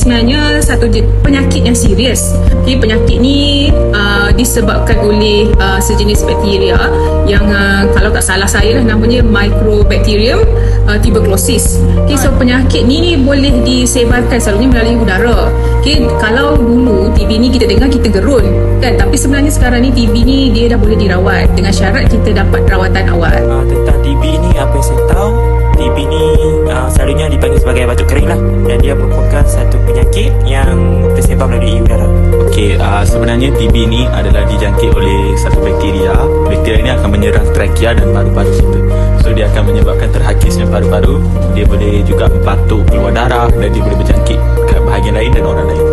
sebenarnya satu penyakit yang serius. Okay, penyakit ni disebabkan oleh sejenis bakteria yang kalau tak salah saya lah namanya Mycobacterium tuberculosis. Okay, so penyakit ni boleh disebarkan selalunya melalui udara. Okay, kalau dulu TB ni kita dengar kita gerun kan, tapi sebenarnya sekarang ni TB ni dia dah boleh dirawat dengan syarat kita dapat rawatan awal. Tentang TB ni apa yang saya tahu, TB ni selalunya dipanggil sebagai batuk kering lah, dan dia merupakan satu penyakit yang tersebar melalui udara. Okey, sebenarnya TB ni adalah dijangkit oleh satu bakteria. Bakteria ini akan menyerang trachea dan paru-paru kita. So dia akan menyebabkan terhakisnya paru-paru. Dia boleh juga batuk, keluar darah, dan dia boleh berjangkit ke bahagian lain dan orang lain.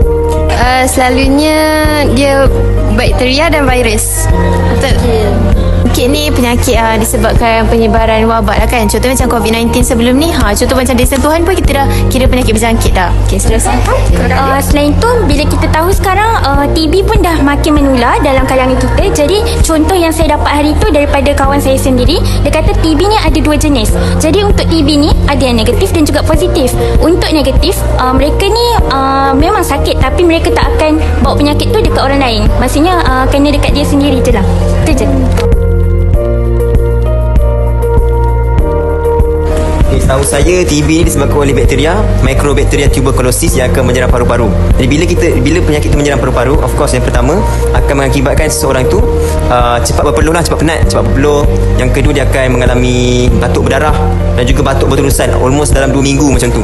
Selalunya dia bakteria dan virus. Penyakit ni penyakit disebabkan penyebaran wabak lah kan. Contoh macam COVID-19 sebelum ni, contoh macam dari sentuhan pun kita dah kira penyakit berjangkit dah. Okay, seterusnya. Selain tu, bila kita tahu sekarang TB pun dah makin menular dalam kalangan kita. Jadi contoh yang saya dapat hari tu daripada kawan saya sendiri, dia kata TB ni ada 2 jenis. Jadi untuk TB ni ada yang negatif dan juga positif. Untuk negatif, mereka ni memang sakit tapi mereka tak akan bawa penyakit tu dekat orang lain. Maksudnya kena dekat dia sendiri je lah. Itu je. Setahu saya TB ni disebabkan oleh bakteria Mycobacterium tuberculosis yang akan menyerang paru-paru. Jadi bila penyakit itu menyerang paru-paru, of course yang pertama akan mengakibatkan seseorang tu cepat berpeluh lah, cepat penat, cepat berpeluh. Yang kedua dia akan mengalami batuk berdarah dan juga batuk berterusan almost dalam 2 minggu macam tu.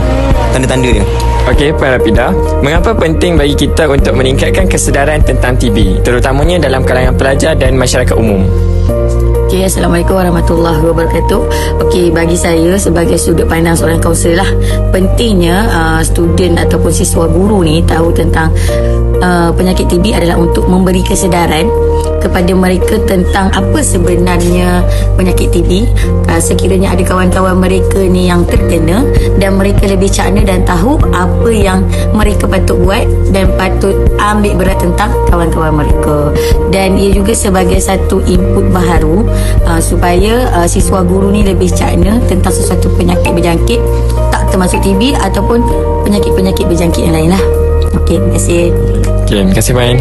Tanda-tanda dia. Okey, Puan Rafidah, mengapa penting bagi kita untuk meningkatkan kesedaran tentang TB, terutamanya dalam kalangan pelajar dan masyarakat umum? Okay, Assalamualaikum warahmatullahi wabarakatuh. Okey, bagi saya sebagai sudut pandang seorang kaunselor lah, pentingnya student ataupun siswa guru ni tahu tentang penyakit TB adalah untuk memberi kesedaran kepada mereka tentang apa sebenarnya penyakit TB. Sekiranya ada kawan-kawan mereka ni yang terkena dan mereka lebih cakna dan tahu apa yang mereka patut buat dan patut ambil berat tentang kawan-kawan mereka. Dan ia juga sebagai satu input baharu supaya siswa guru ni lebih cakna tentang sesuatu penyakit berjangkit, tak termasuk TB ataupun penyakit-penyakit berjangkit yang lain lah. Okey, terima kasih. Okey, terima kasih Puan.